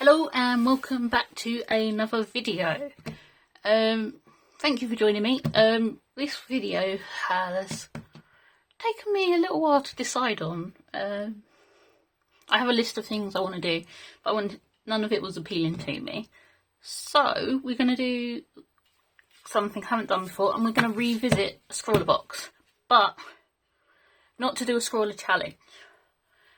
Hello and welcome back to another video. Thank you for joining me. This video has taken me a little while to decide on. I have a list of things I want to do, but none of it was appealing to me. So we're going to do something I haven't done before, and we're going to revisit Scrawlrbox, but not to do a Scrawler challenge.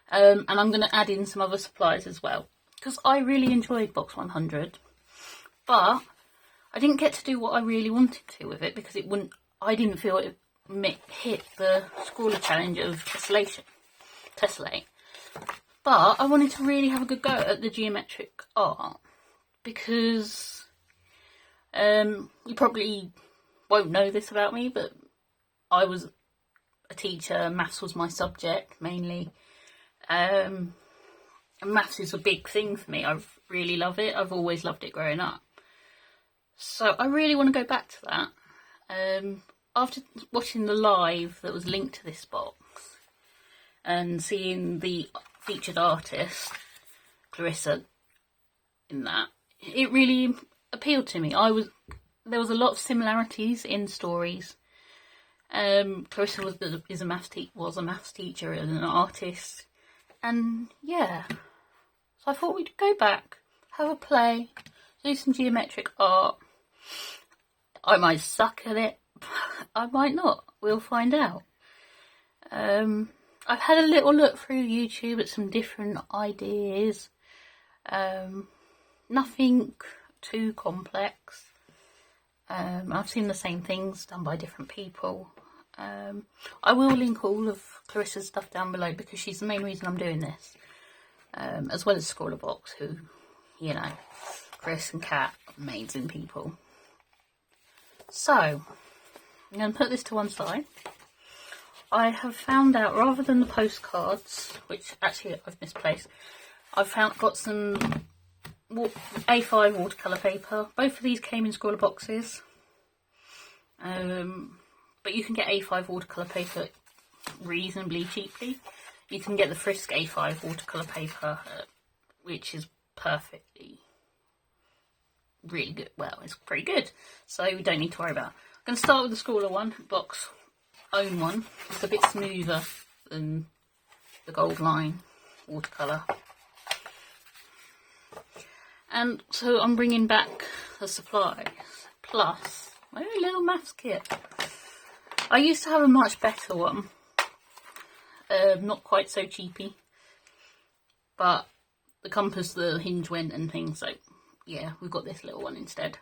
And I'm going to add in some other supplies as well, because I really enjoyed Box 100, but I didn't get to do what I really wanted to with it because I didn't feel it hit the Scrawler challenge of Tessellate. But I wanted to really have a good go at the geometric art because you probably won't know this about me, but I was a teacher. Maths was my subject mainly. And maths is a big thing for me. I really love it. I've always loved it growing up. So I really want to go back to that. After watching the live that was linked to this box and seeing the featured artist, Clarissa, in that, it really appealed to me. There was a lot of similarities in stories. Clarissa was a maths teacher and an artist. And yeah, so I thought we'd go back, have a play, do some geometric art. I might suck at it, I might not, we'll find out. I've had a little look through YouTube at some different ideas, nothing too complex. I've seen the same things done by different people. I will link all of Clarissa's stuff down below because she's the main reason I'm doing this, as well as Scrawlrbox, who, you know, Chris and Kat, amazing people. So, I'm going to put this to one side. I have found out, rather than the postcards, which actually I've misplaced, I've got some A5 watercolour paper. Both of these came in Scrawlrboxes. But you can get A5 watercolour paper reasonably cheaply. You can get the Frisk A5 watercolour paper, which is really good. Well, it's pretty good, so we don't need to worry about it. I'm going to start with the Scrawlrbox own one. It's a bit smoother than the Gold Line watercolour. And so I'm bringing back the supplies, plus my little maths kit. I used to have a much better one, not quite so cheapy, but the compass, the hinge went and things, so yeah, we've got this little one instead.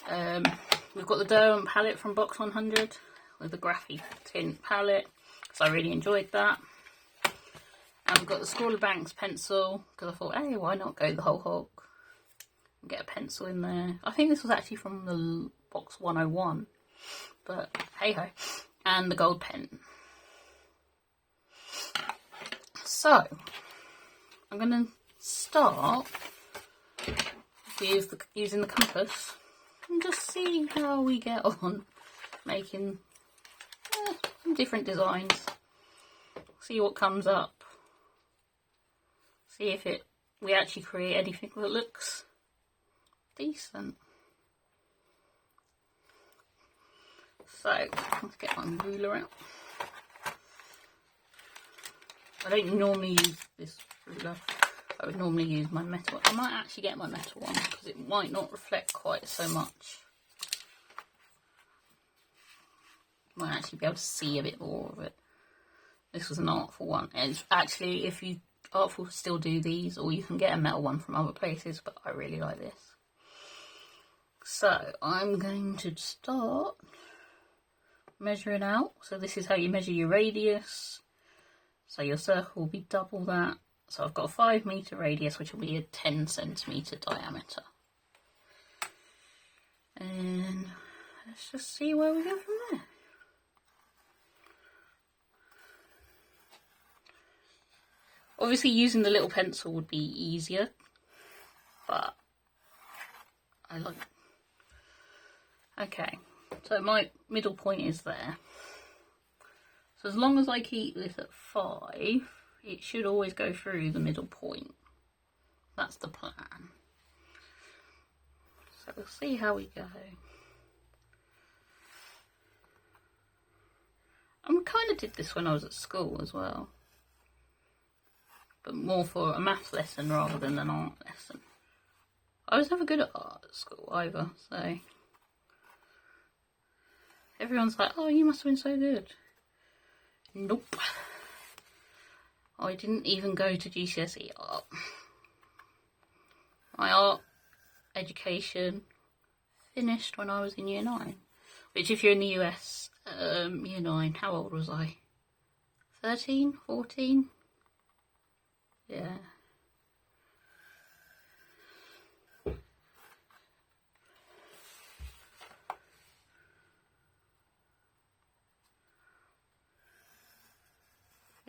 We've got the Derwent palette from Box 100 with the Graphy Tint palette, so I really enjoyed that. And we've got the Scrawlrbox pencil, because I thought, hey, why not go the whole hog and get a pencil in there. I think this was actually from the Box 101. But hey ho, and the gold pen. So I'm going to start with using the compass and just see how we get on making some different designs. See what comes up. See if we actually create anything that looks decent. So, let's get my ruler out. I don't normally use this ruler. I would normally use my metal. I might actually get my metal one because it might not reflect quite so much. Might actually be able to see a bit more of it. This was an artful one. And actually, if you artful, still do these, or you can get a metal one from other places, but I really like this. So, I'm going to start measuring out. So this is how you measure your radius. So your circle will be double that. So I've got a 5 metre radius, which will be a 10 centimetre diameter. And let's just see where we go from there. Obviously using the little pencil would be easier, but I like it. Okay, so my middle point is there. So as long as I keep this at 5, it should always go through the middle point. That's the plan. So we'll see how we go. And we kind of did this when I was at school as well. But more for a maths lesson rather than an art lesson. I was never good at art at school either, so... Everyone's like, oh, you must have been so good. Nope. I didn't even go to GCSE art. My art education finished when I was in year 9. Which if you're in the US, year 9, how old was I? 13? 14? Yeah.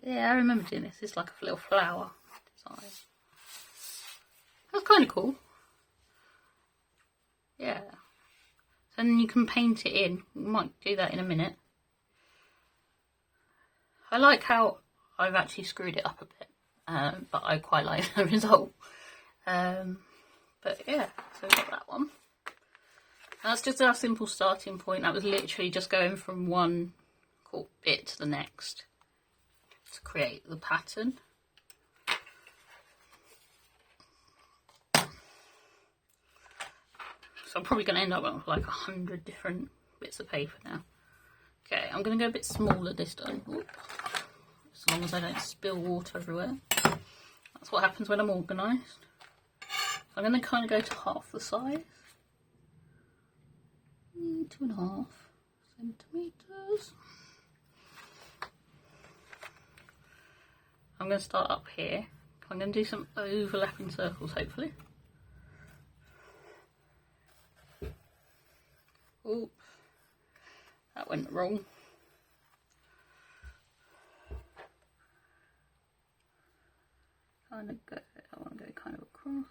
Yeah, I remember doing this. It's like a little flower design. That's kind of cool. Yeah. So then you can paint it in. You might do that in a minute. I like how I've actually screwed it up a bit. But I quite like the result. But yeah, so we've got that one. That's just our simple starting point. That was literally just going from one bit to the next to create the pattern. So I'm probably going to end up with like 100 different bits of paper now. Okay, I'm going to go a bit smaller this time. Oop. As long as I don't spill water everywhere. That's what happens when I'm organised. I'm going to kind of go to half the size. 2.5 centimetres. I'm going to start up here. I'm going to do some overlapping circles, hopefully. Oops, that went wrong. I want to go kind of across.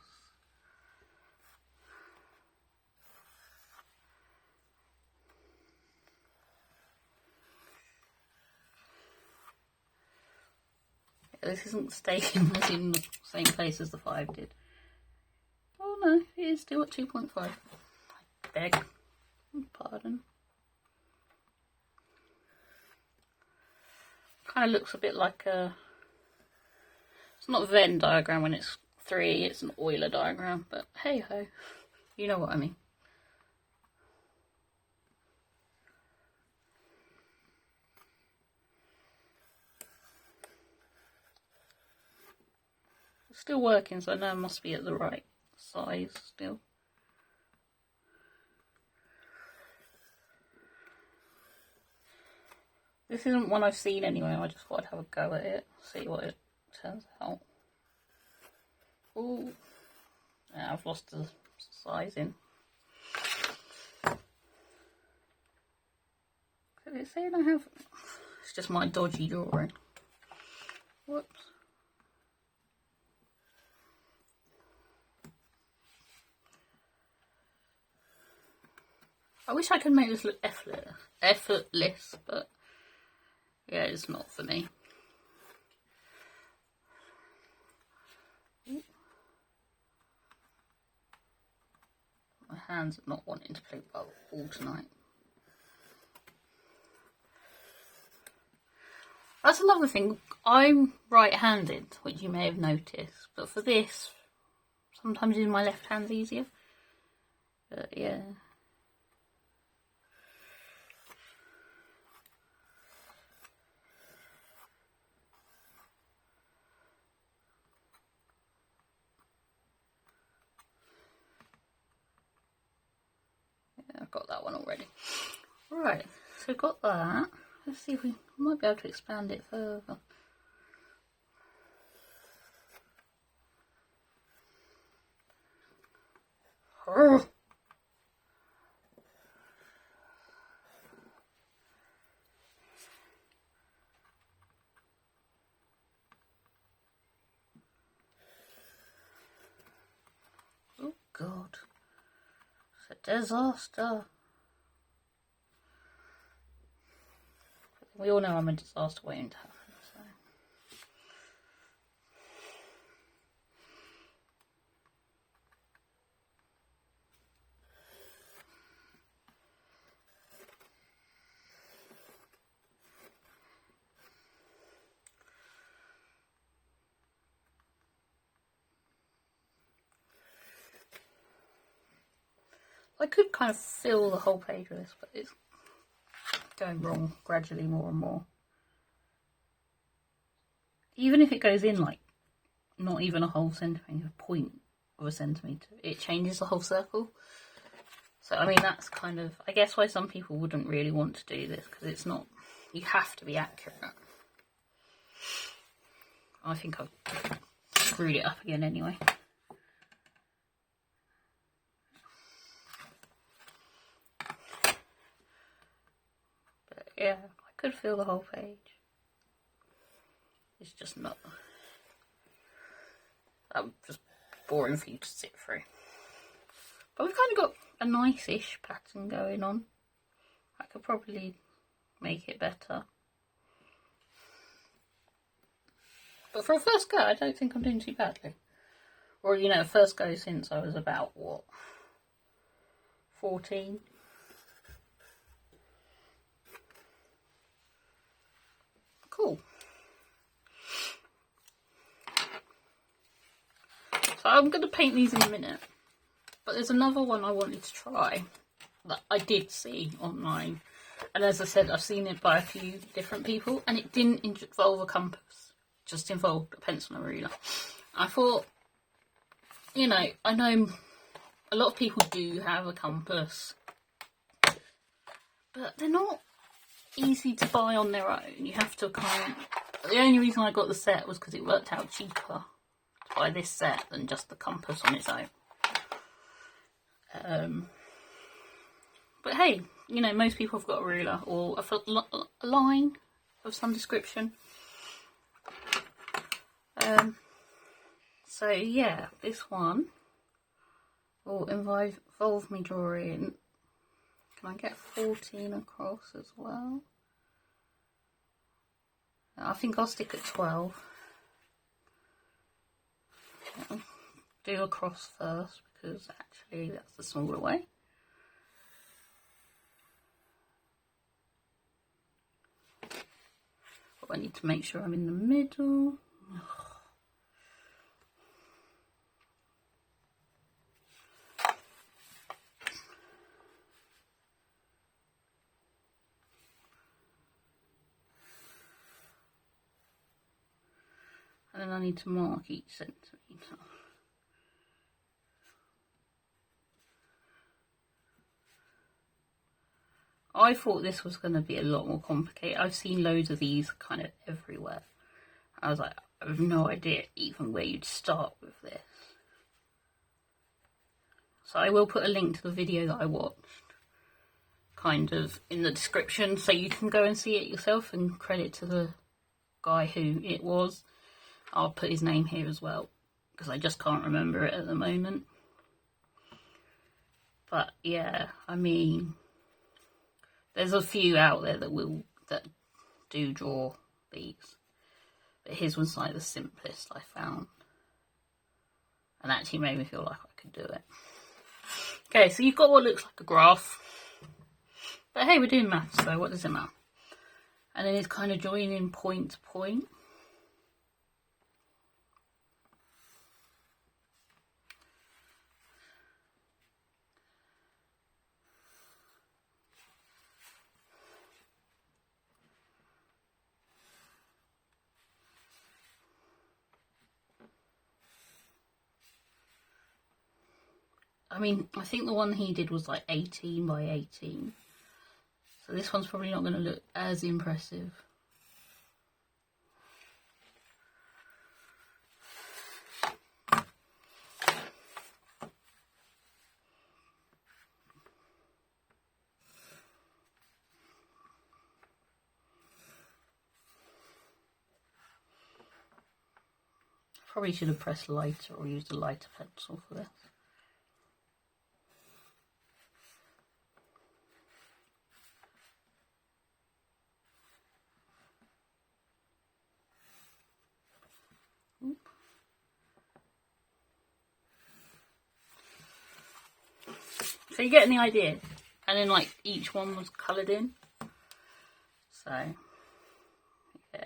This isn't staying in the same place as the 5 did. Oh no, it is still at 2.5. I beg pardon. Kind of looks a bit like a... It's not a Venn diagram when it's 3, it's an Euler diagram, but hey ho, you know what I mean. Still working, so I know I must be at the right size still. This isn't one I've seen anyway, I just thought I'd have a go at it, see what it turns out. Ooh, yeah, I've lost the sizing. Could it say I have? It's just my dodgy drawing. Whoops. I wish I could make this look effortless, but yeah, it's not for me. My hands are not wanting to play ball tonight. That's another thing. I'm right-handed, which you may have noticed, but for this, sometimes using my left hand's easier. But yeah. I've got that one already. Right, so we've got that. Let's see if we might be able to expand it further. Oh, God. It's a disaster. We all know I'm a disaster waiting to happen, so. I could kind of fill the whole page with this, but it's going wrong gradually more and more. Even if it goes in like not even a whole centimetre, a point of a centimetre, it changes the whole circle. So I mean, that's kind of, I guess, why some people wouldn't really want to do this, because it's not, you have to be accurate. I think I've screwed it up again anyway. But yeah, I could fill the whole page. It's just not, just boring for you to sit through. But we've kind of got a nice-ish pattern going on. I could probably make it better. But for a first go, I don't think I'm doing too badly. Or, you know, first go since I was about, what, 14? Cool. So I'm going to paint these in a minute. But there's another one I wanted to try that I did see online. And as I said, I've seen it by a few different people. And it didn't involve a compass. Just involved a pencil and a ruler. I thought, you know, I know a lot of people do have a compass, but they're not easy to buy on their own. You have to kind of, the only reason I got the set was because it worked out cheaper to buy this set than just the compass on its own. But hey, you know, most people have got a ruler or a line of some description. So yeah, this one will involve me drawing. Can I get 14 across as well? I think I'll stick at 12. I'll do across first because actually that's the smaller way. But I need to make sure I'm in the middle. And then I need to mark each centimetre. I thought this was going to be a lot more complicated. I've seen loads of these kind of everywhere. I was like, I have no idea even where you'd start with this. So I will put a link to the video that I watched kind of in the description so you can go and see it yourself, and credit to the guy who it was. I'll put his name here as well because I just can't remember it at the moment. But yeah, I mean, there's a few out there that do draw these, but his was like the simplest I found, and actually made me feel like I could do it. Okay, so you've got what looks like a graph, but hey, we're doing maths, so what does it matter? And then it's kind of joining point to point. I mean, I think the one he did was like 18 by 18. So this one's probably not going to look as impressive. Probably should have pressed lighter or used a lighter pencil for this. So you get the idea, and then like each one was coloured in. So yeah.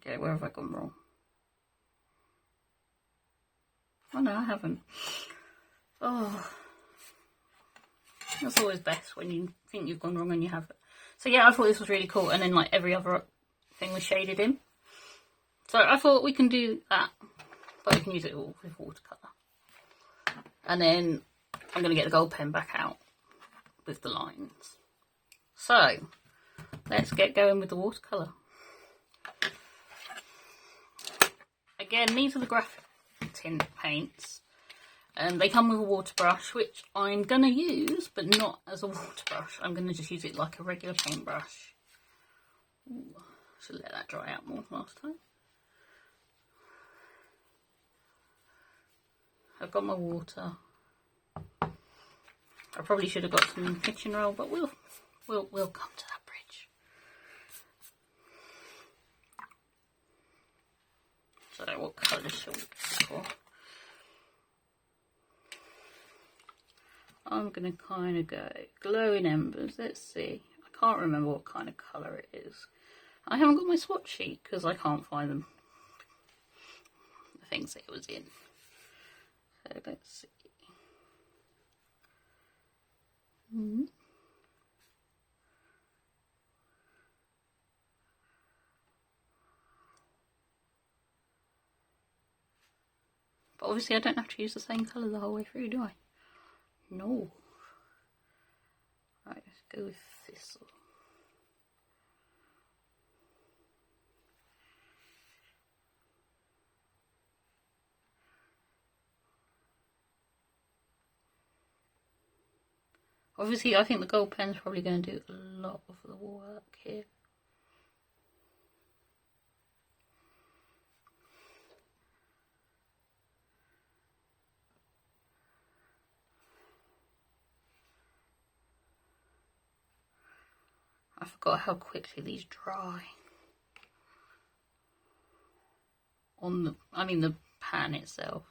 Okay, where have I gone wrong? Oh no, I haven't. Oh, that's always best when you think you've gone wrong and you haven't. So yeah, I thought this was really cool, and then like every other thing was shaded in. So I thought we can do that, but we can use it all with watercolour. And then I'm going to get the gold pen back out with the lines. So let's get going with the watercolour. Again, these are the graphite tint paints. They come with a water brush, which I'm going to use, but not as a water brush. I'm going to just use it like a regular paintbrush. Ooh, should let that dry out more last time. I've got my water. I probably should have got some kitchen roll, but we'll come to that bridge. So what colour shall we go for? I'm going to kind of go glowing embers. Let's see. I can't remember what kind of colour it is. I haven't got my swatch sheet because I can't find them. The things that it was in. So let's see. But obviously I don't have to use the same colour the whole way through, do I? No. Right, let's go with thistle. Obviously, I think the gold pen's probably going to do a lot of the work here. I forgot how quickly these dry. On the pan itself,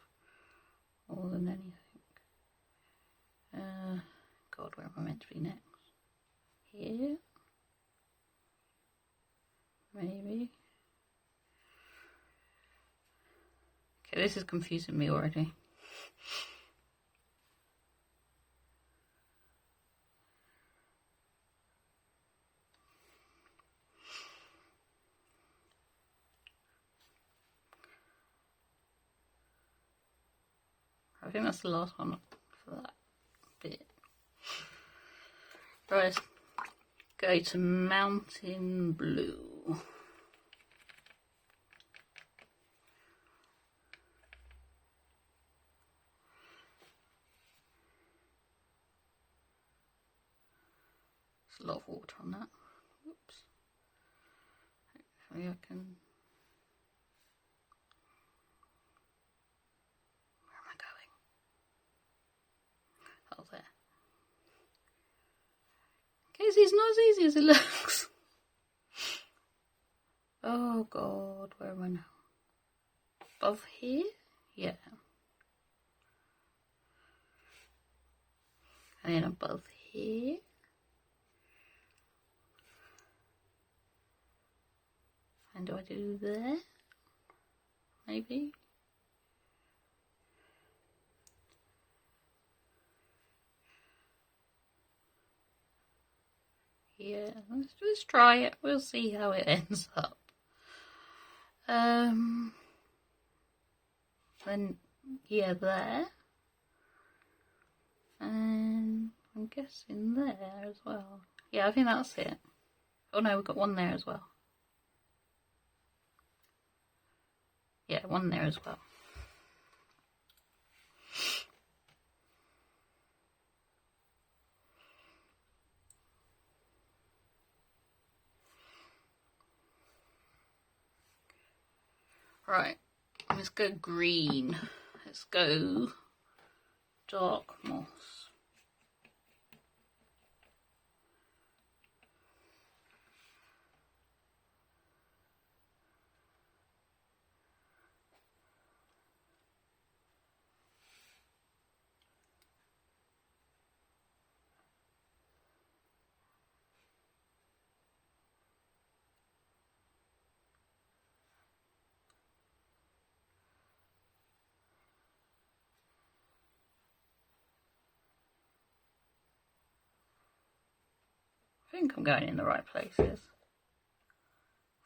more than anything. God, where am I meant to be next? Here? Maybe. Okay, this is confusing me already. I think that's the last one for that bit. Right, let's go to Mountain Blue. There's a lot of water on that. Whoops. Hopefully I can... Where am I going? Oh, there. Casey, it's not as easy as it looks. Oh God, where am I now? Above here? Yeah. And then above here. And do I do there? Maybe? Yeah, let's try it. We'll see how it ends up. Then, yeah, there. And I'm guessing there as well. Yeah, I think that's it. Oh no, we've got one there as well. Yeah, one there as well. Right, let's go green. Let's go dark moss. I think I'm going in the right places.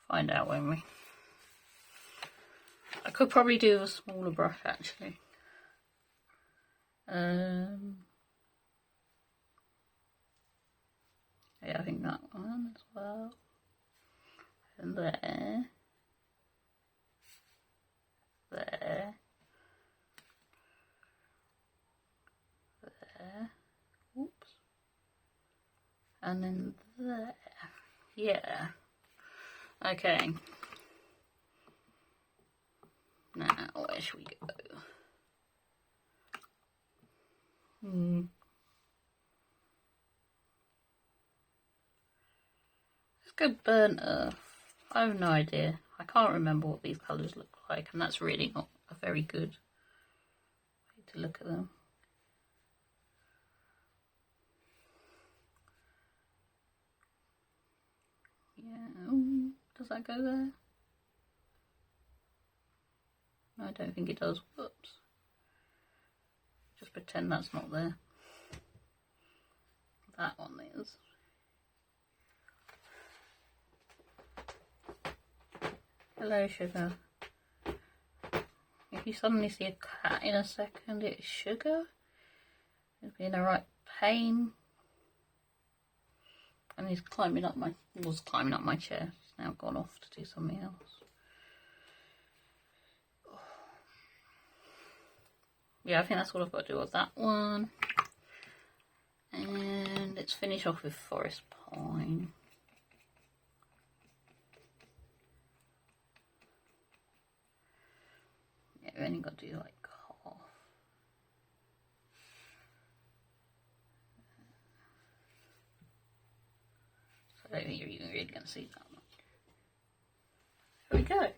Find out, won't we? I could probably do a smaller brush actually. Yeah, I think that one as well. And there. There. There. Oops. And then there. Yeah. Okay. Now, where should we go? Let's go burnt earth. I have no idea. I can't remember what these colours look like, and that's really not a very good way to look at them. Yeah, ooh, does that go there? No, I don't think it does. Whoops. Just pretend that's not there. That one is. Hello, Sugar. If you suddenly see a cat in a second, it's Sugar. He's being a right pain. And he's climbing up was climbing up my chair. He's now gone off to do something else. Yeah, I think that's all I've got to do with that one. And let's finish off with Forest Pine. Yeah, we've only got to do like half. So I don't think you're even really going to see that much. There we go.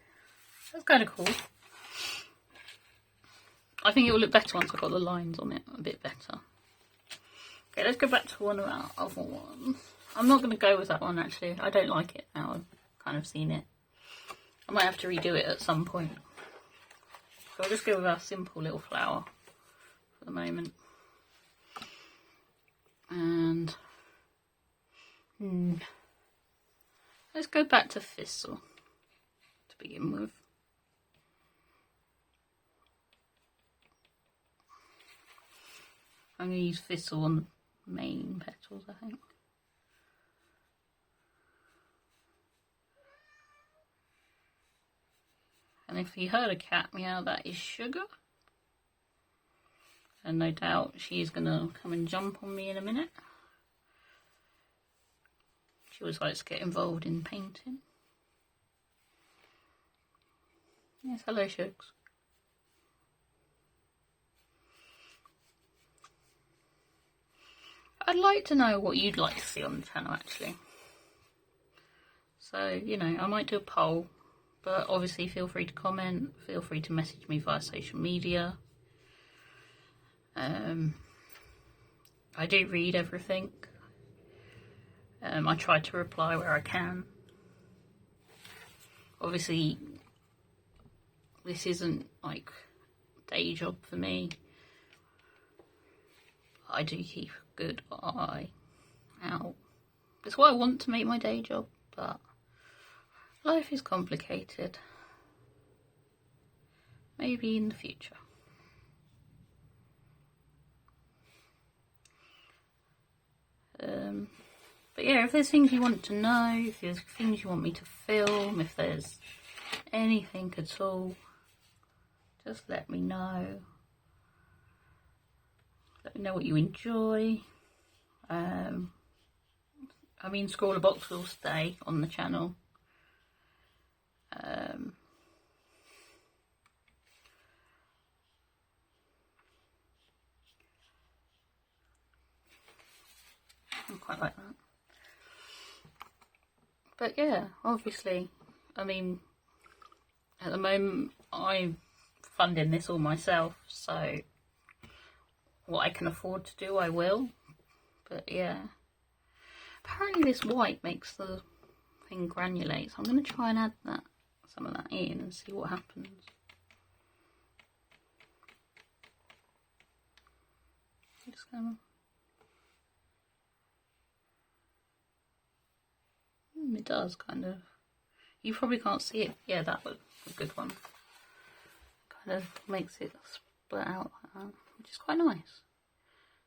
That's kind of cool. I think it will look better once I've got the lines on it a bit better. Okay, let's go back to one of our other ones. I'm not going to go with that one actually. I don't like it now. I've kind of seen it. I might have to redo it at some point. So I'll just go with our simple little flower for the moment. And let's go back to Thistle to begin with. I'm going to use Thistle on the main petals, I think. And if you heard a cat meow, that is Sugar. And no doubt she is going to come and jump on me in a minute. She always likes to get involved in painting. Yes, hello, Shugs. I'd like to know what you'd like to see on the channel actually. So, you know, I might do a poll, but obviously feel free to comment, feel free to message me via social media. I do read everything. I try to reply where I can. Obviously, this isn't like a day job for me. I do keep a good eye out. It's what I want to make my day job, but life is complicated. Maybe in the future. But yeah, if there's things you want to know, if there's things you want me to film, if there's anything at all, just let me know. Let me know what you enjoy. I mean, Scrawlrbox will stay on the channel. I quite like that. But yeah, obviously, I mean, at the moment I'm funding this all myself, so what I can afford to do I will. But yeah, apparently this white makes the thing granulate, so I'm going to try and add some of that in and see what happens. I'm just going to It does, kind of. You probably can't see it. Yeah, that was a good one. Kind of makes it split out like that, which is quite nice.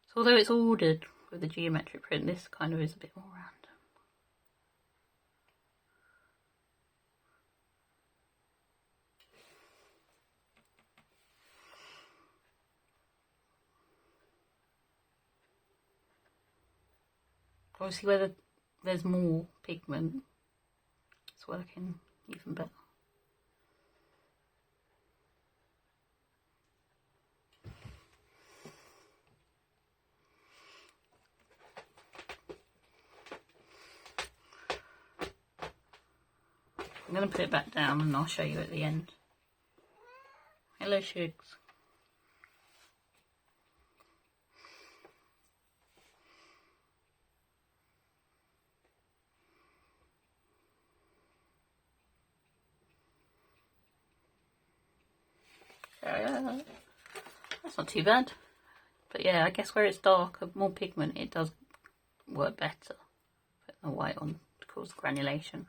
So although it's ordered with the geometric print, this kind of is a bit more random. Obviously, whether there's more pigment, it's working even better. I'm going to put it back down and I'll show you at the end. Hello, Shugs. That's not too bad. But yeah, I guess where it's darker, more pigment, it does work better. Put the white on to cause granulation.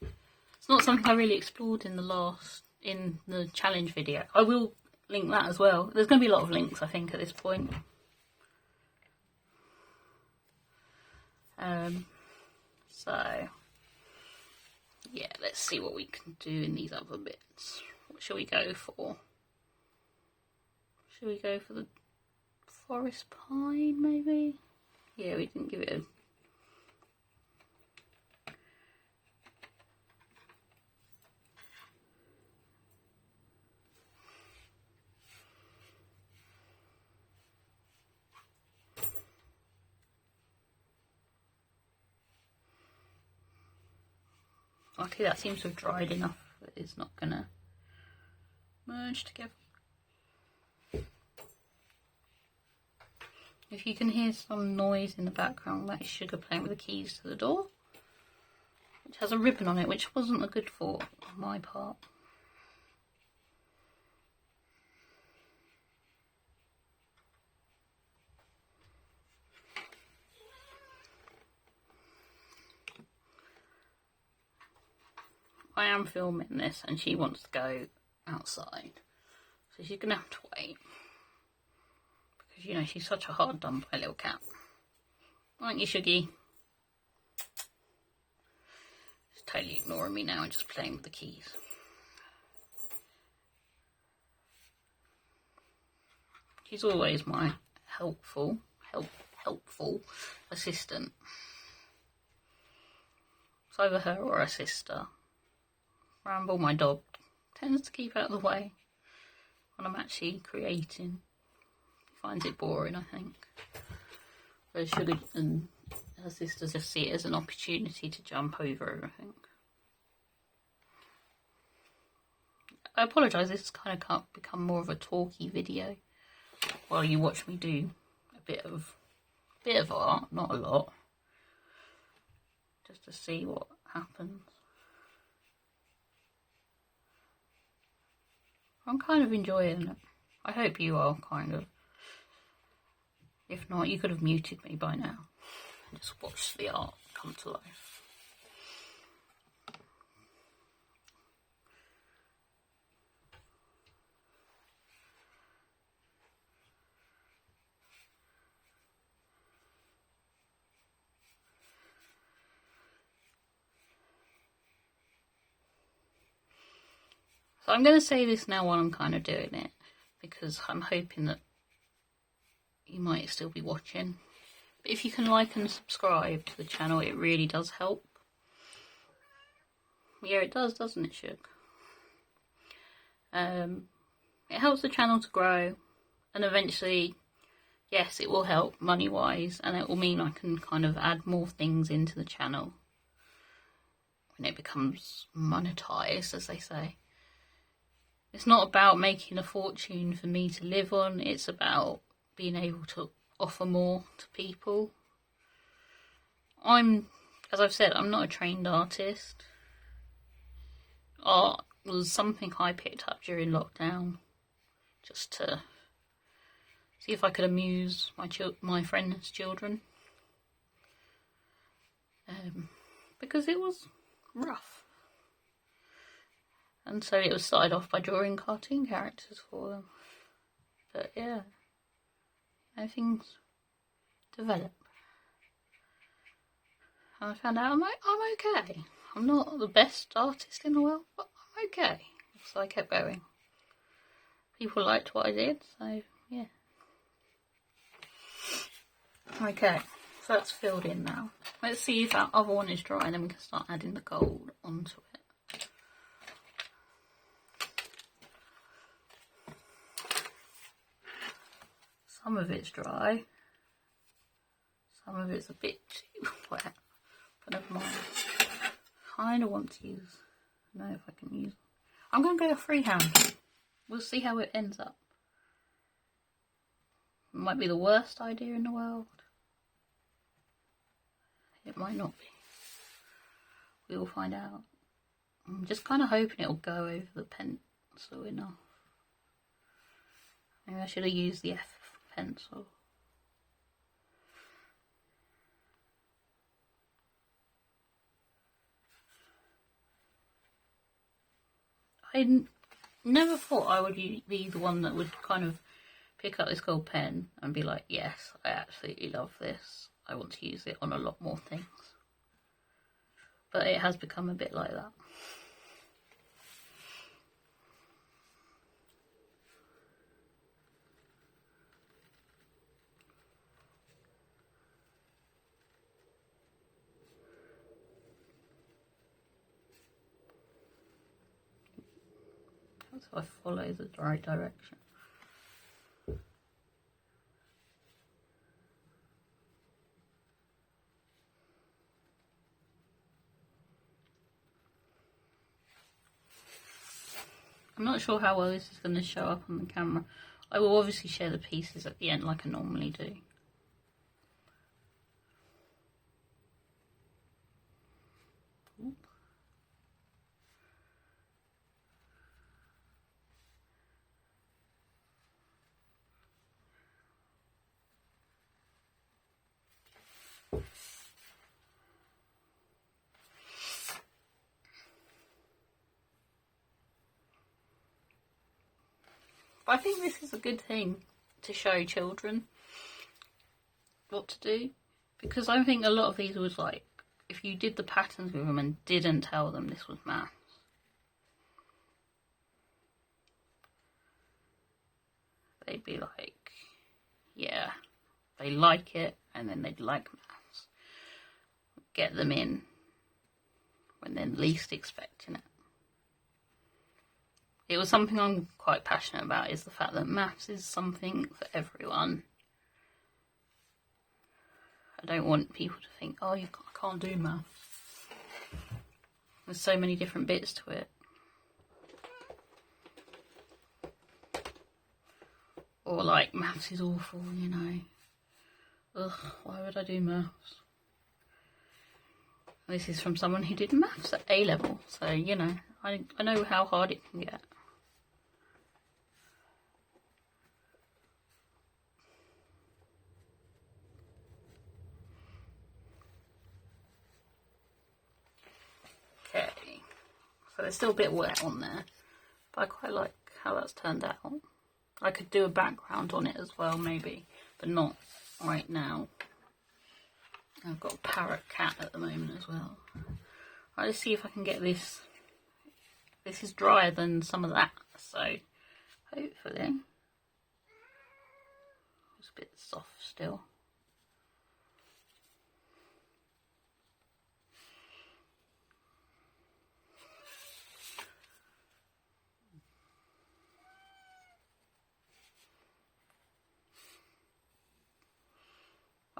It's not something I really explored in the challenge video. I will link that as well. There's going to be a lot of links, I think, at this point. So yeah, let's see what we can do in these other bits. What shall we go for? Shall we go for the forest pine, maybe? Yeah, we didn't give it a... Okay, that seems to have dried enough that it's not going to merge together. If you can hear some noise in the background, that is Sugar playing with the keys to the door, which has a ribbon on it, which wasn't a good thought on my part. I am filming this and she wants to go outside, so she's going to have to wait, because you know she's such a hard done by little cat. Aren't you, Shuggy? She's totally ignoring me now and just playing with the keys. She's always my helpful assistant. It's either her or her sister. Ramble, my dog, tends to keep out of the way when I'm actually creating. He finds it boring, I think. Whereas Sugar and her sister just see it as an opportunity to jump over everything. I apologise, this has kind of become more of a talky video while you watch me do a bit of art, not a lot, just to see what happens. I'm kind of enjoying it. I hope you are, kind of. If not, you could have muted me by now and just watched the art come to life. So I'm going to say this now while I'm kind of doing it, because I'm hoping that you might still be watching. But if you can like and subscribe to the channel, it really does help. Yeah, it does, doesn't it, Shug? It helps the channel to grow, and eventually, yes, it will help money-wise, and it will mean I can kind of add more things into the channel when it becomes monetized, as they say. It's not about making a fortune for me to live on, it's about being able to offer more to people. As I've said, I'm not a trained artist. Art was something I picked up during lockdown, just to see if I could amuse my friends' children. because it was rough. And so it was started off by drawing cartoon characters for them. But yeah, things develop. And I found out I'm okay. I'm not the best artist in the world, but I'm okay. So I kept going. People liked what I did, so yeah. Okay, so that's filled in now. Let's see if that other one is dry, and then we can start adding the gold onto it. Some of it's dry. Some of it's a bit too wet. But never mind. I kind of want to use... I don't know if I can use... I'm going to go freehand. We'll see how it ends up. It might be the worst idea in the world. It might not be. We will find out. I'm just kind of hoping it'll go over the pencil enough. Maybe I should have used the F pencil. I never thought I would be the one that would kind of pick up this gold pen and be like, yes, I absolutely love this. I want to use it on a lot more things. But it has become a bit like that. So I follow the right direction. I'm not sure how well this is going to show up on the camera. I will obviously share the pieces at the end like I normally do. Ooh. But I think this is a good thing to show children what to do, because I think a lot of these was like, if you did the patterns with them and didn't tell them this was maths, they'd be like, yeah, they like it, and then they'd like maths. Get them in when they're least expecting it. It was something I'm quite passionate about, is the fact that maths is something for everyone. I don't want people to think, oh, I can't do maths. There's so many different bits to it. Or like, maths is awful, you know. Ugh, why would I do maths? This is from someone who did maths at A level, so, you know, I know how hard it can get. Okay, so it's still a bit wet on there, but I quite like how that's turned out. I could do a background on it as well, maybe, but not right now. I've got a parrot cat at the moment as well. Right, let's see if I can get this. This is drier than some of that, so hopefully it's a bit soft still.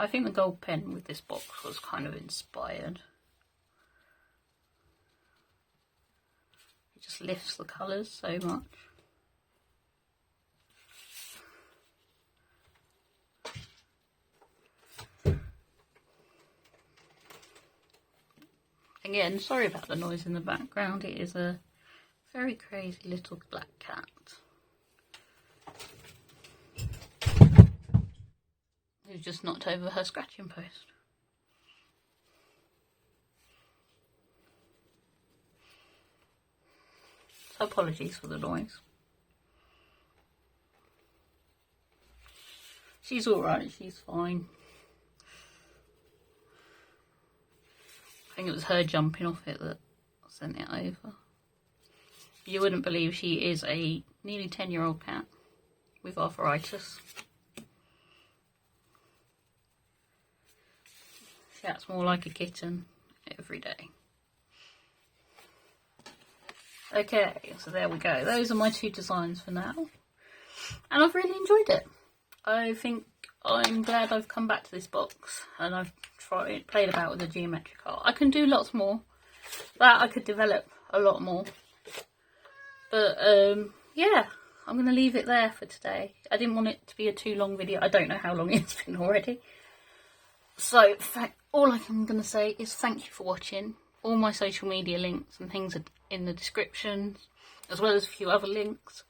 I think the gold pen with this box was kind of inspired. It just lifts the colours so much. Again, sorry about the noise in the background. It is a very crazy little black cat. Who's just knocked over her scratching post. apologies for the noise. She's alright, she's fine. I think it was her jumping off it that sent it over. You wouldn't believe she is a nearly 10-year-old cat with arthritis. She acts more like a kitten every day. Okay, so there we go. Those are my 2 designs for now. And I've really enjoyed it. I think I'm glad I've come back to this box and I've played about with the geometric art. I can do lots more. That I could develop a lot more. But yeah, I'm going to leave it there for today. I didn't want it to be a too long video. I don't know how long it's been already. So all I'm going to say is thank you for watching. All my social media links and things are in the description, as well as a few other links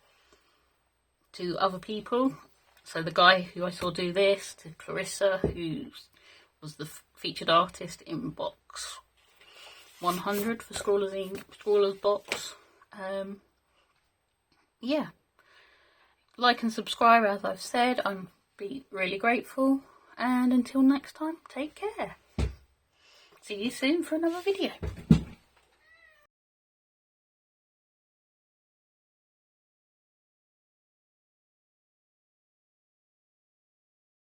to other people. So the guy who I saw do this, to Clarissa, who was the featured artist in box 100 for Scrawlrbox. Yeah, like and subscribe, as I've said. I'm be really grateful. And until next time, take care. See you soon for another video.